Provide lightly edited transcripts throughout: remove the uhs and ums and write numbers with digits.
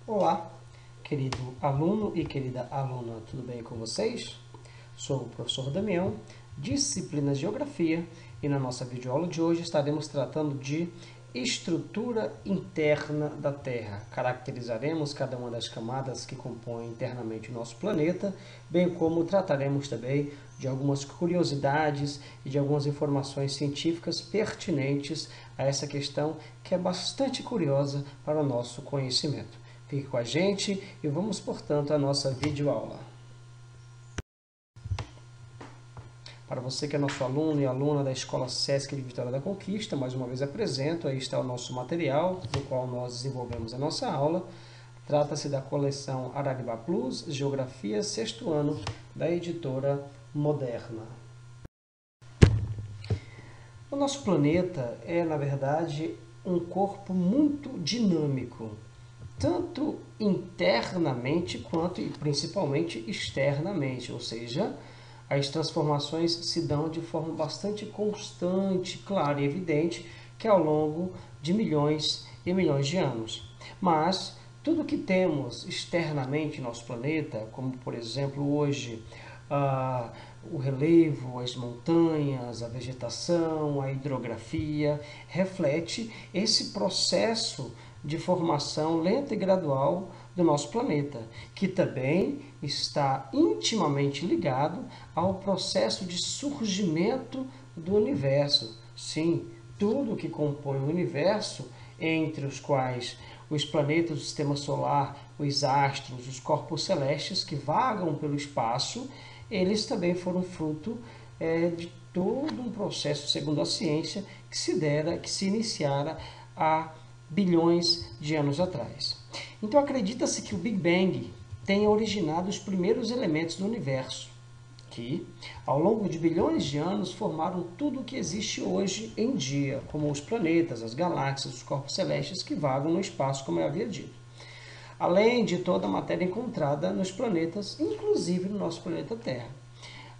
Olá, querido aluno e querida aluna, tudo bem com vocês? Sou o professor Damião, disciplina Geografia, e na nossa videoaula de hoje estaremos tratando de estrutura interna da Terra. Caracterizaremos cada uma das camadas que compõem internamente o nosso planeta, bem como trataremos também de algumas curiosidades e de algumas informações científicas pertinentes a essa questão que é bastante curiosa para o nosso conhecimento. Fique com a gente e vamos, portanto, à nossa videoaula. Para você que é nosso aluno e aluna da Escola Sesc de Vitória da Conquista, mais uma vez apresento, aí está o nosso material, no qual nós desenvolvemos a nossa aula. Trata-se da coleção Araguibá Plus, Geografia, 6º ano, da editora Moderna. O nosso planeta é, na verdade, um corpo muito dinâmico, tanto internamente quanto e principalmente externamente, ou seja, as transformações se dão de forma bastante constante, clara e evidente, que ao longo de milhões e milhões de anos. Mas tudo que temos externamente em nosso planeta, como por exemplo hoje o relevo, as montanhas, a vegetação, a hidrografia, reflete esse processo de formação lenta e gradual do nosso planeta, que também está intimamente ligado ao processo de surgimento do universo. Sim, tudo que compõe o universo, entre os quais os planetas do sistema solar, os astros, os corpos celestes que vagam pelo espaço, eles também foram fruto de todo um processo, segundo a ciência, que se iniciara há bilhões de anos atrás. Então acredita-se que o Big Bang tenha originado os primeiros elementos do universo, que, ao longo de bilhões de anos, formaram tudo o que existe hoje em dia, como os planetas, as galáxias, os corpos celestes que vagam no espaço, como eu havia dito. Além de toda a matéria encontrada nos planetas, inclusive no nosso planeta Terra.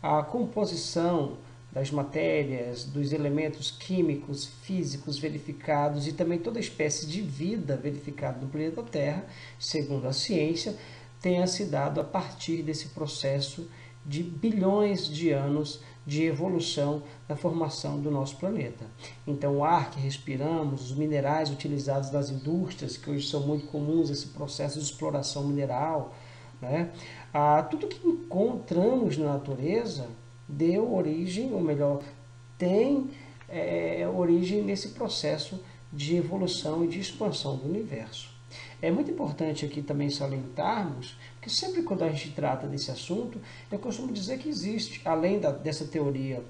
A composição das matérias, dos elementos químicos, físicos verificados e também toda espécie de vida verificada no planeta Terra, segundo a ciência, tenha se dado a partir desse processo de bilhões de anos de evolução da formação do nosso planeta. Então, o ar que respiramos, os minerais utilizados nas indústrias, que hoje são muito comuns, esse processo de exploração mineral, né? Tudo que encontramos na natureza deu origem, ou melhor, tem origem nesse processo de evolução e de expansão do universo. É muito importante aqui também salientarmos, que sempre quando a gente trata desse assunto, eu costumo dizer que existe, além dessa teoria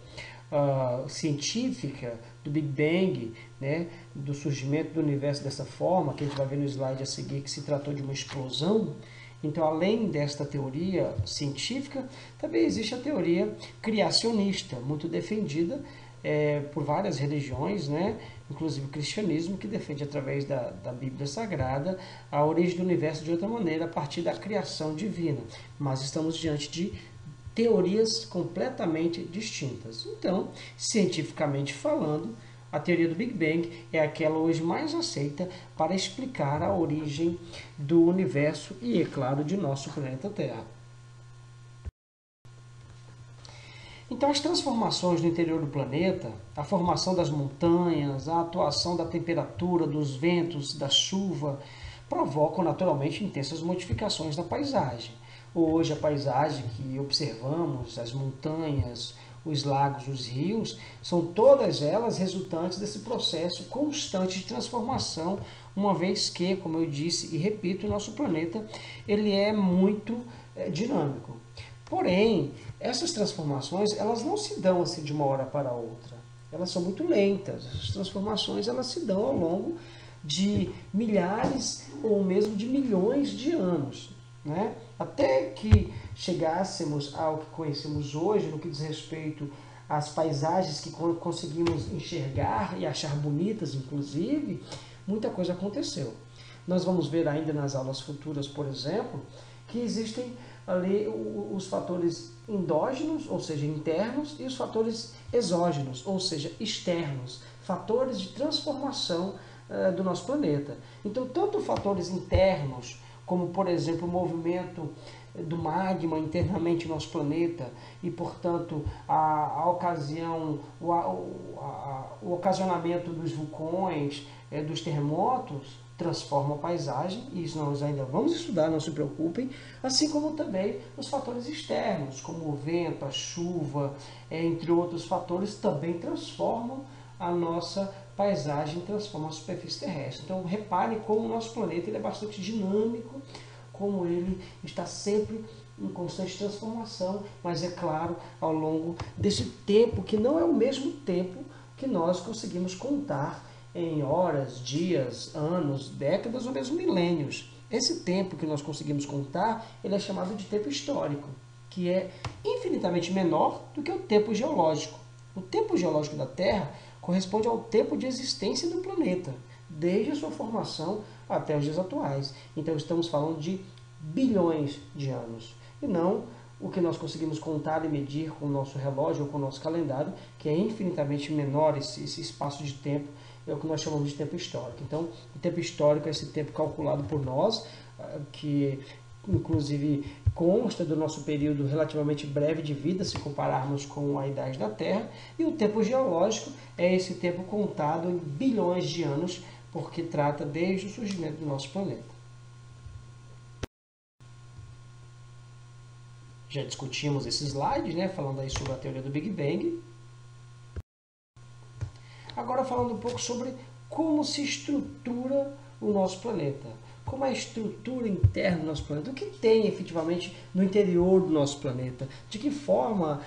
científica do Big Bang, né, do surgimento do universo dessa forma, que a gente vai ver no slide a seguir, que se tratou de uma explosão. Então, além desta teoria científica, também existe a teoria criacionista, muito defendida por várias religiões, né? Inclusive o cristianismo, que defende através da Bíblia Sagrada a origem do universo de outra maneira, a partir da criação divina. Mas estamos diante de teorias completamente distintas. Então, cientificamente falando, a teoria do Big Bang é aquela hoje mais aceita para explicar a origem do universo e, é claro, de nosso planeta Terra. Então, as transformações no interior do planeta, a formação das montanhas, a atuação da temperatura, dos ventos, da chuva, provocam naturalmente intensas modificações na paisagem. Hoje, a paisagem que observamos, as montanhas, os lagos, os rios, são todas elas resultantes desse processo constante de transformação, uma vez que, como eu disse e repito, o nosso planeta ele é muito dinâmico. Porém, essas transformações elas não se dão assim de uma hora para outra. Elas são muito lentas. Essas transformações elas se dão ao longo de milhares ou mesmo de milhões de anos, né? Até que chegássemos ao que conhecemos hoje, no que diz respeito às paisagens que conseguimos enxergar e achar bonitas, inclusive, muita coisa aconteceu. Nós vamos ver ainda nas aulas futuras, por exemplo, que existem ali os fatores endógenos, ou seja, internos, e os fatores exógenos, ou seja, externos, fatores de transformação do nosso planeta. Então, tanto fatores internos como por exemplo o movimento do magma internamente no nosso planeta e, portanto, a ocasião, o ocasionamento dos vulcões, dos terremotos, transforma a paisagem, e isso nós ainda vamos estudar, não se preocupem, assim como também os fatores externos, como o vento, a chuva, entre outros fatores, também transformam a nossa paisagem, transformam a superfície terrestre. Então repare como o nosso planeta ele é bastante dinâmico, como ele está sempre em constante transformação, mas é claro, ao longo desse tempo, que não é o mesmo tempo que nós conseguimos contar em horas, dias, anos, décadas ou mesmo milênios. Esse tempo que nós conseguimos contar, ele é chamado de tempo histórico, que é infinitamente menor do que o tempo geológico. O tempo geológico da Terra corresponde ao tempo de existência do planeta, desde a sua formação até os dias atuais. Então estamos falando de bilhões de anos, e não o que nós conseguimos contar e medir com o nosso relógio ou com o nosso calendário, que é infinitamente menor esse espaço de tempo, é o que nós chamamos de tempo histórico. Então, o tempo histórico é esse tempo calculado por nós, que inclusive consta do nosso período relativamente breve de vida, se compararmos com a idade da Terra, e o tempo geológico é esse tempo contado em bilhões de anos, porque trata desde o surgimento do nosso planeta. Já discutimos esse slide, né, falando aí sobre a teoria do Big Bang. Agora falando um pouco sobre como se estrutura o nosso planeta. Como é a estrutura interna do nosso planeta? O que tem efetivamente no interior do nosso planeta? De que forma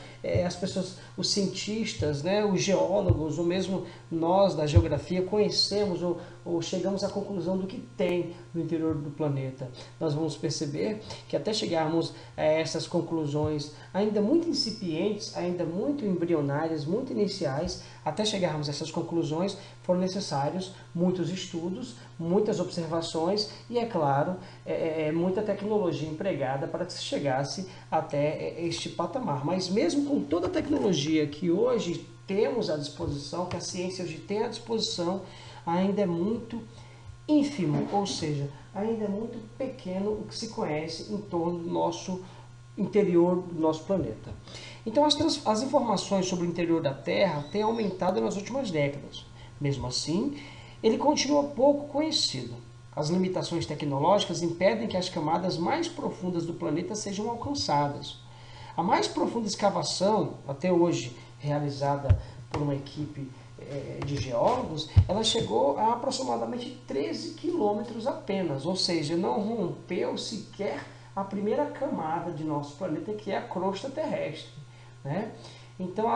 as pessoas, os cientistas, né, os geólogos, ou mesmo nós da geografia conhecemos ou chegamos à conclusão do que tem no interior do planeta? Nós vamos perceber que até chegarmos a essas conclusões ainda muito incipientes, ainda muito embrionárias, muito iniciais, até chegarmos a essas conclusões foram necessários muitos estudos, muitas observações e, é claro, muita tecnologia empregada para que se chegasse até este patamar. Mas mesmo com toda a tecnologia que hoje temos à disposição, que a ciência hoje tem à disposição, ainda é muito ínfimo, ou seja, ainda é muito pequeno o que se conhece em torno do nosso interior do nosso planeta. Então as informações sobre o interior da Terra têm aumentado nas últimas décadas. Mesmo assim, ele continua pouco conhecido. As limitações tecnológicas impedem que as camadas mais profundas do planeta sejam alcançadas. A mais profunda escavação, até hoje realizada por uma equipe de geólogos, ela chegou a aproximadamente 13 quilômetros apenas, ou seja, não rompeu sequer a primeira camada de nosso planeta, que é a crosta terrestre, né? Então,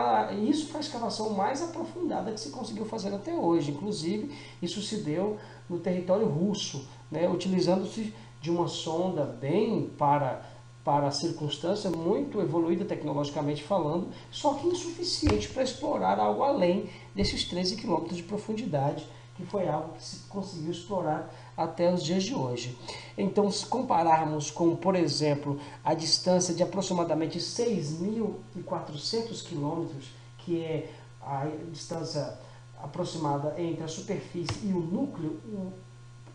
isso foi a escavação mais aprofundada que se conseguiu fazer até hoje. Inclusive, isso se deu no território russo, né? Utilizando-se de uma sonda bem para a circunstância, muito evoluída tecnologicamente falando, só que insuficiente para explorar algo além desses 13 quilômetros de profundidade, que foi algo que se conseguiu explorar até os dias de hoje. Então, se compararmos com, por exemplo, a distância de aproximadamente 6.400 quilômetros, que é a distância aproximada entre a superfície e o núcleo,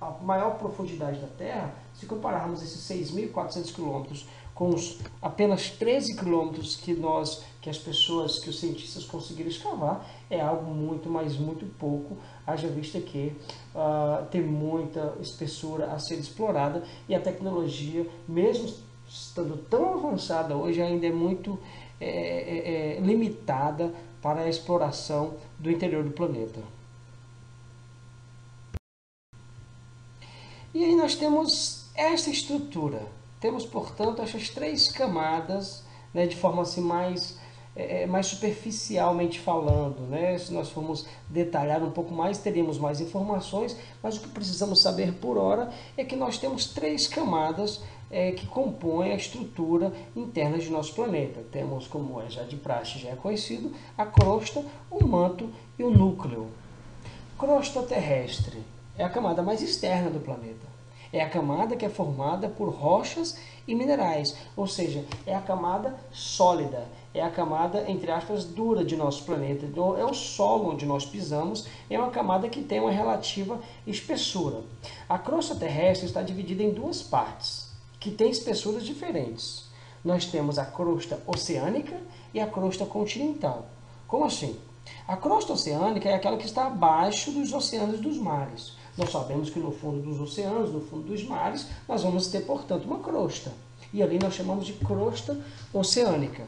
a maior profundidade da Terra, se compararmos esses 6.400 quilômetros com os apenas 13 quilômetros que os cientistas conseguiram escavar, é algo muito, mas muito pouco, haja vista que tem muita espessura a ser explorada e a tecnologia, mesmo estando tão avançada hoje, ainda é muito limitada para a exploração do interior do planeta. E aí nós temos essa estrutura. Temos, portanto, essas três camadas, né, de forma assim mais superficialmente falando, né? Se nós formos detalhar um pouco mais, teríamos mais informações, mas o que precisamos saber por hora é que nós temos três camadas que compõem a estrutura interna de nosso planeta. Temos, como já de praxe, já é conhecido, a crosta, o manto e o núcleo. Crosta terrestre é a camada mais externa do planeta. É a camada que é formada por rochas e minerais, ou seja, é a camada sólida, é a camada, entre aspas, dura de nosso planeta. Então, é o solo onde nós pisamos, é uma camada que tem uma relativa espessura. A crosta terrestre está dividida em duas partes, que têm espessuras diferentes. Nós temos a crosta oceânica e a crosta continental. Como assim? A crosta oceânica é aquela que está abaixo dos oceanos e dos mares. Nós sabemos que no fundo dos oceanos, no fundo dos mares, nós vamos ter, portanto, uma crosta. E ali nós chamamos de crosta oceânica.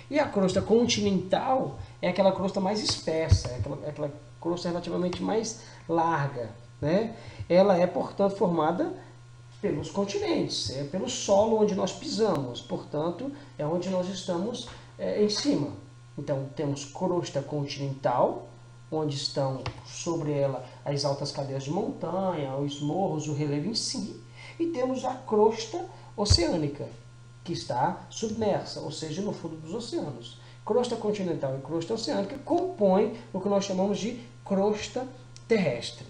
E a crosta continental é aquela crosta mais espessa, é aquela crosta relativamente mais larga, né? Ela é, portanto, formada pelos continentes, é pelo solo onde nós pisamos, portanto, é onde nós estamos em cima. Então, temos crosta continental, onde estão sobre ela as altas cadeias de montanha, os morros, o relevo em si, e temos a crosta oceânica, que está submersa, ou seja, no fundo dos oceanos. Crosta continental e crosta oceânica compõem o que nós chamamos de crosta terrestre.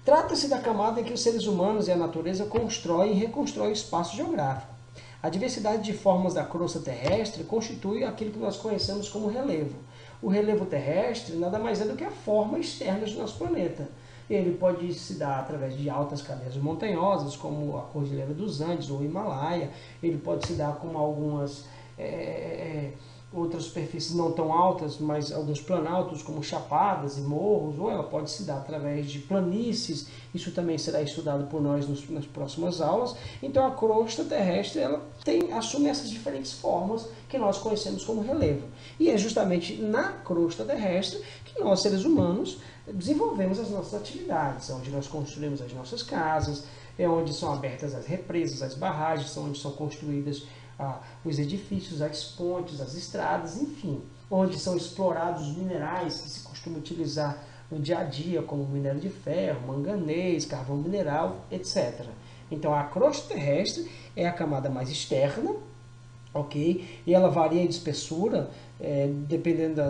Trata-se da camada em que os seres humanos e a natureza constroem e reconstroem o espaço geográfico. A diversidade de formas da crosta terrestre constitui aquilo que nós conhecemos como relevo. O relevo terrestre nada mais é do que a forma externa do nosso planeta. Ele pode se dar através de altas cadeias montanhosas, como a Cordilheira dos Andes ou o Himalaia. Ele pode se dar com algumas outras superfícies não tão altas, mas alguns planaltos como chapadas e morros, ou ela pode se dar através de planícies. Isso também será estudado por nós nas próximas aulas. Então a crosta terrestre ela assume essas diferentes formas que nós conhecemos como relevo. E é justamente na crosta terrestre que nós, seres humanos, desenvolvemos as nossas atividades, onde nós construímos as nossas casas, é onde são abertas as represas, as barragens, onde são construídas os edifícios, as pontes, as estradas, enfim, onde são explorados os minerais que se costuma utilizar no dia a dia, como minério de ferro, manganês, carvão mineral, etc. Então a crosta terrestre é a camada mais externa, ok? E ela varia de espessura, dependendo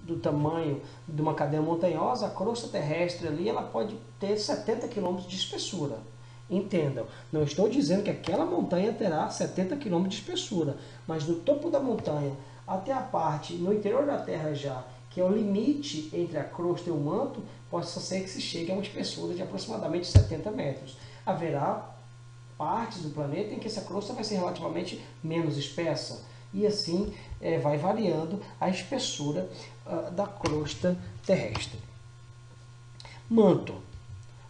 do tamanho de uma cadeia montanhosa. A crosta terrestre ali ela pode ter 70 km de espessura. Entendam, não estou dizendo que aquela montanha terá 70 km de espessura, mas do topo da montanha até a parte no interior da Terra já, que é o limite entre a crosta e o manto, possa ser que se chegue a uma espessura de aproximadamente 70 metros. Haverá partes do planeta em que essa crosta vai ser relativamente menos espessa, e assim vai variando a espessura da crosta terrestre. Manto.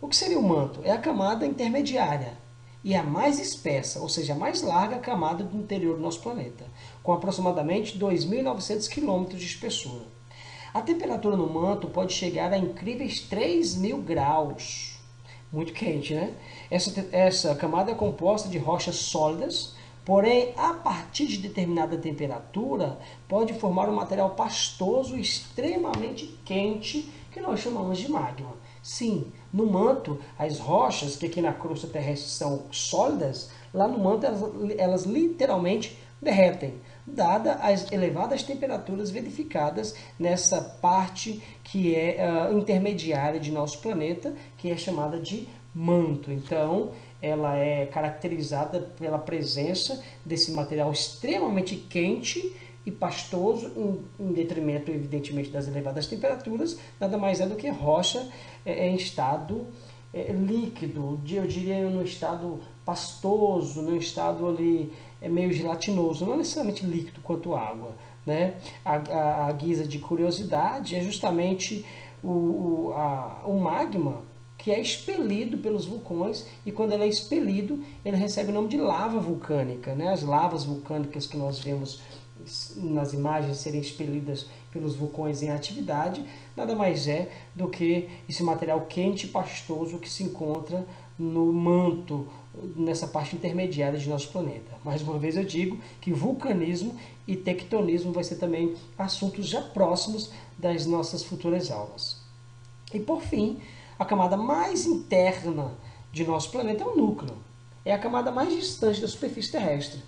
O que seria o manto? É a camada intermediária e a mais espessa, ou seja, a mais larga camada do interior do nosso planeta, com aproximadamente 2.900 km de espessura. A temperatura no manto pode chegar a incríveis 3.000 graus. Muito quente, né? Essa camada é composta de rochas sólidas, porém, a partir de determinada temperatura, pode formar um material pastoso extremamente quente, que nós chamamos de magma. Sim, no manto, as rochas, que aqui na crosta terrestre são sólidas, lá no manto elas literalmente derretem, dada as elevadas temperaturas verificadas nessa parte que é intermediária de nosso planeta, que é chamada de manto. Então, ela é caracterizada pela presença desse material extremamente quente e pastoso, em detrimento, evidentemente, das elevadas temperaturas, nada mais é do que rocha em estado líquido, eu diria no estado pastoso, no estado ali meio gelatinoso, não necessariamente líquido quanto água, né? A guisa de curiosidade é justamente o magma que é expelido pelos vulcões, e quando ele é expelido, ele recebe o nome de lava vulcânica, né? As lavas vulcânicas que nós vemos nas imagens serem expelidas pelos vulcões em atividade, nada mais é do que esse material quente e pastoso que se encontra no manto, nessa parte intermediária de nosso planeta. Mais uma vez eu digo que vulcanismo e tectonismo vai ser também assuntos já próximos das nossas futuras aulas. E por fim, a camada mais interna de nosso planeta é o núcleo. É a camada mais distante da superfície terrestre.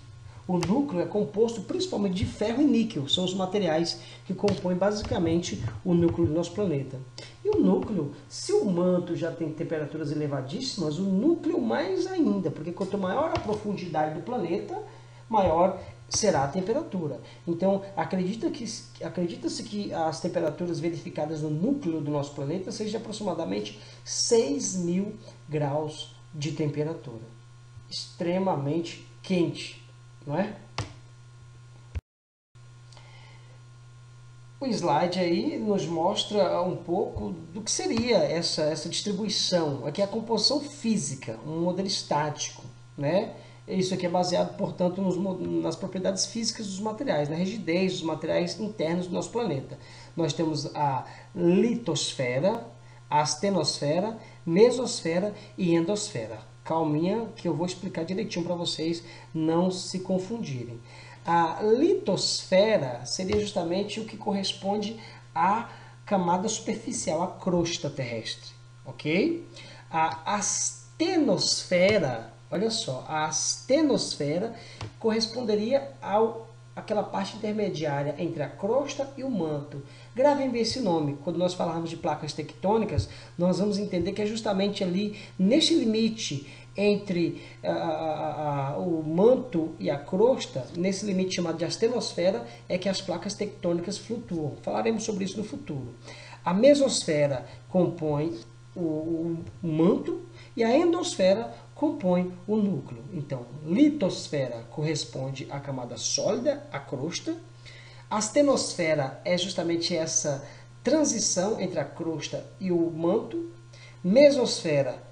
O núcleo é composto principalmente de ferro e níquel, são os materiais que compõem basicamente o núcleo do nosso planeta. E o núcleo, se o manto já tem temperaturas elevadíssimas, o núcleo mais ainda, porque quanto maior a profundidade do planeta, maior será a temperatura. Então, acredita-se que as temperaturas verificadas no núcleo do nosso planeta sejam de aproximadamente 6.000 graus de temperatura. Extremamente quente, não é? O slide aí nos mostra um pouco do que seria essa distribuição. Aqui é a composição física, um modelo estático, né? Isso aqui é baseado, portanto, nas propriedades físicas dos materiais, na rigidez dos materiais internos do nosso planeta. Nós temos a litosfera, a astenosfera, mesosfera e endosfera. Calminha que eu vou explicar direitinho para vocês não se confundirem. A litosfera seria justamente o que corresponde à camada superficial, à crosta terrestre, ok? A astenosfera, olha só, a astenosfera corresponderia àquela parte intermediária entre a crosta e o manto. Gravem bem esse nome. Quando nós falarmos de placas tectônicas, nós vamos entender que é justamente ali, neste limite entre o manto e a crosta, nesse limite chamado de astenosfera, é que as placas tectônicas flutuam. Falaremos sobre isso no futuro. A mesosfera compõe o manto e a endosfera compõe o núcleo. Então, litosfera corresponde à camada sólida, a crosta. A astenosfera é justamente essa transição entre a crosta e o manto. Mesosfera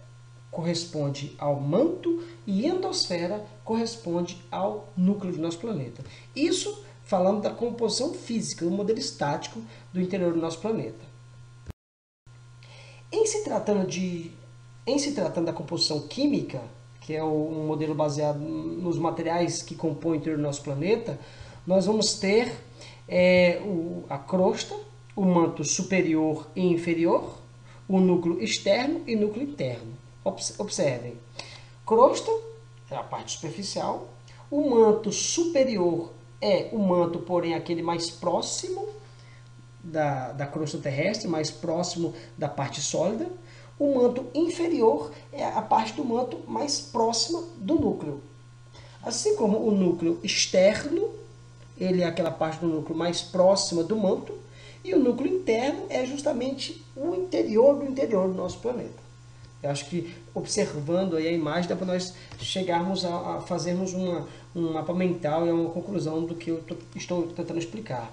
corresponde ao manto e endosfera corresponde ao núcleo do nosso planeta. Isso falando da composição física, do modelo estático do interior do nosso planeta. Em se tratando da composição química, que é um modelo baseado nos materiais que compõem o interior do nosso planeta, nós vamos ter a crosta, o manto superior e inferior, o núcleo externo e núcleo interno. Observem, crosta é a parte superficial, o manto superior é o manto, porém aquele mais próximo da crosta terrestre, mais próximo da parte sólida. O manto inferior é a parte do manto mais próxima do núcleo. Assim como o núcleo externo, ele é aquela parte do núcleo mais próxima do manto, e o núcleo interno é justamente o interior do nosso planeta. Eu acho que observando aí a imagem dá para nós chegarmos a fazermos um mapa mental e uma conclusão do que eu estou tentando explicar.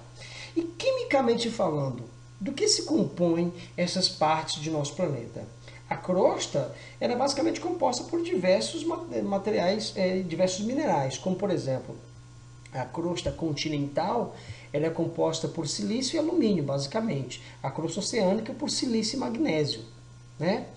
E quimicamente falando, do que se compõem essas partes de nosso planeta? A crosta era basicamente composta por diversos materiais, diversos minerais, como por exemplo, a crosta continental ela é composta por silício e alumínio, basicamente. A crosta oceânica por silício e magnésio, né?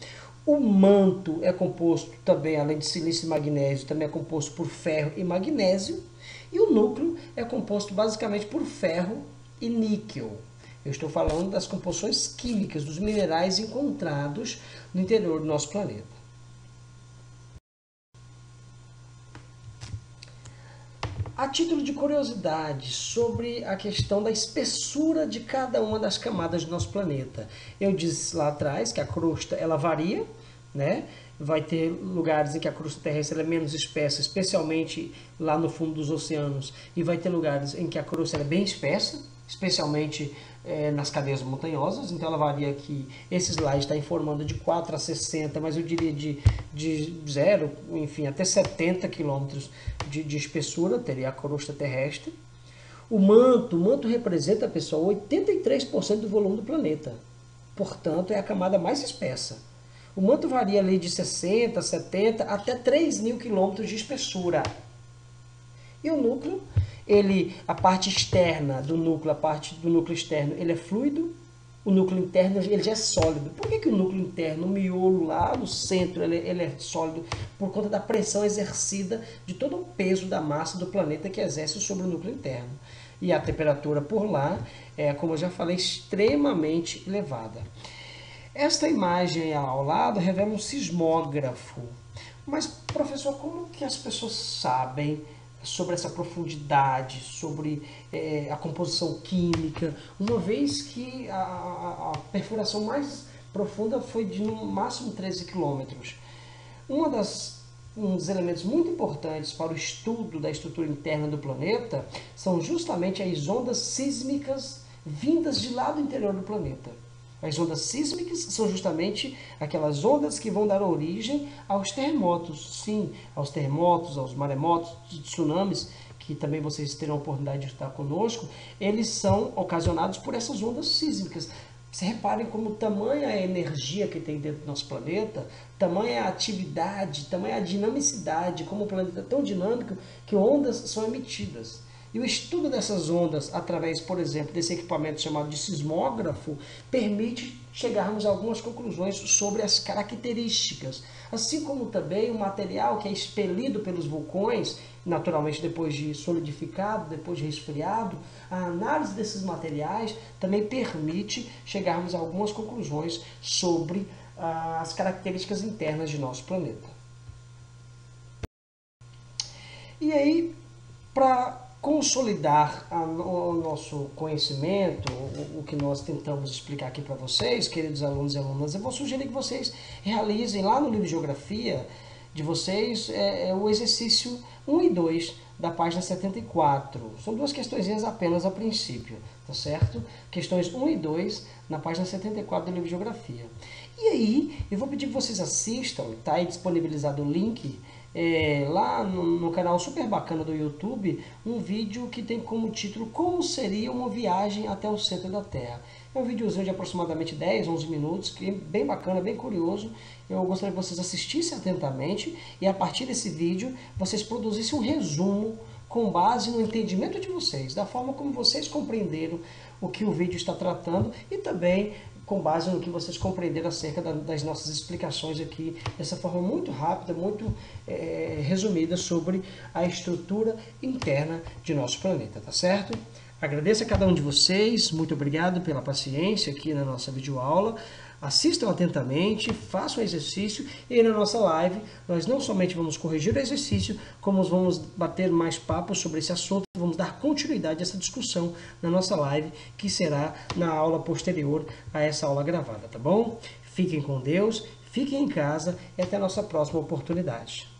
O manto é composto também, além de silício e magnésio, também é composto por ferro e magnésio. E o núcleo é composto basicamente por ferro e níquel. Eu estou falando das composições químicas, dos minerais encontrados no interior do nosso planeta. A título de curiosidade sobre a questão da espessura de cada uma das camadas do nosso planeta. Eu disse lá atrás que a crosta ela varia, né? Vai ter lugares em que a crosta terrestre é menos espessa, especialmente lá no fundo dos oceanos, e vai ter lugares em que a crosta é bem espessa, especialmente nas cadeias montanhosas. Então ela varia aqui, esse slide está informando de 4 a 60, mas eu diria de 0, enfim, até 70 quilômetros de espessura teria a crosta terrestre. O manto representa, pessoal, 83% do volume do planeta. Portanto, é a camada mais espessa. O manto varia ali de 60, 70 até 3.000 quilômetros de espessura. E o núcleo, a parte externa do núcleo, a parte do núcleo externo, ele é fluido. O núcleo interno ele já é sólido. Por que o núcleo interno, o miolo lá no centro, ele é sólido? Por conta da pressão exercida de todo o peso da massa do planeta que exerce sobre o núcleo interno. E a temperatura por lá é, como eu já falei, extremamente elevada. Esta imagem ao lado revela um sismógrafo. Mas, professor, como que as pessoas sabem sobre essa profundidade, sobre a composição química, uma vez que a perfuração mais profunda foi de no máximo 13 quilômetros. Um dos elementos muito importantes para o estudo da estrutura interna do planeta são justamente as ondas sísmicas vindas de lá do interior do planeta. As ondas sísmicas são justamente aquelas ondas que vão dar origem aos terremotos. Sim, aos terremotos, aos maremotos, tsunamis, que também vocês terão a oportunidade de estar conosco, eles são ocasionados por essas ondas sísmicas. Vocês reparem como tamanha a energia que tem dentro do nosso planeta, tamanha a atividade, tamanha a dinamicidade, como o planeta é tão dinâmico que ondas são emitidas. E o estudo dessas ondas, através, por exemplo, desse equipamento chamado de sismógrafo, permite chegarmos a algumas conclusões sobre as características. Assim como também o material que é expelido pelos vulcões, naturalmente depois de solidificado, depois de resfriado, a análise desses materiais também permite chegarmos a algumas conclusões sobre as características internas de nosso planeta. E aí, para consolidar o nosso conhecimento, o que nós tentamos explicar aqui para vocês, queridos alunos e alunas, eu vou sugerir que vocês realizem lá no livro de Geografia de vocês o exercício 1 e 2 da página 74. São duas questõezinhas apenas a princípio, tá certo? Questões 1 e 2 na página 74 do livro de Geografia. E aí, eu vou pedir que vocês assistam, tá aí disponibilizado o link lá no canal super bacana do YouTube, um vídeo que tem como título Como seria uma viagem até o centro da Terra. É um videozinho de aproximadamente 10, 11 minutos, que é bem bacana, bem curioso. Eu gostaria que vocês assistissem atentamente e a partir desse vídeo vocês produzissem um resumo com base no entendimento de vocês, da forma como vocês compreenderam o que o vídeo está tratando e também com base no que vocês compreenderam acerca das nossas explicações aqui, dessa forma muito rápida, muito resumida sobre a estrutura interna de nosso planeta, tá certo? Agradeço a cada um de vocês, muito obrigado pela paciência aqui na nossa videoaula. Assistam atentamente, façam o exercício e na nossa live nós não somente vamos corrigir o exercício, como vamos bater mais papos sobre esse assunto, vamos dar continuidade a essa discussão na nossa live, que será na aula posterior a essa aula gravada, tá bom? Fiquem com Deus, fiquem em casa e até a nossa próxima oportunidade.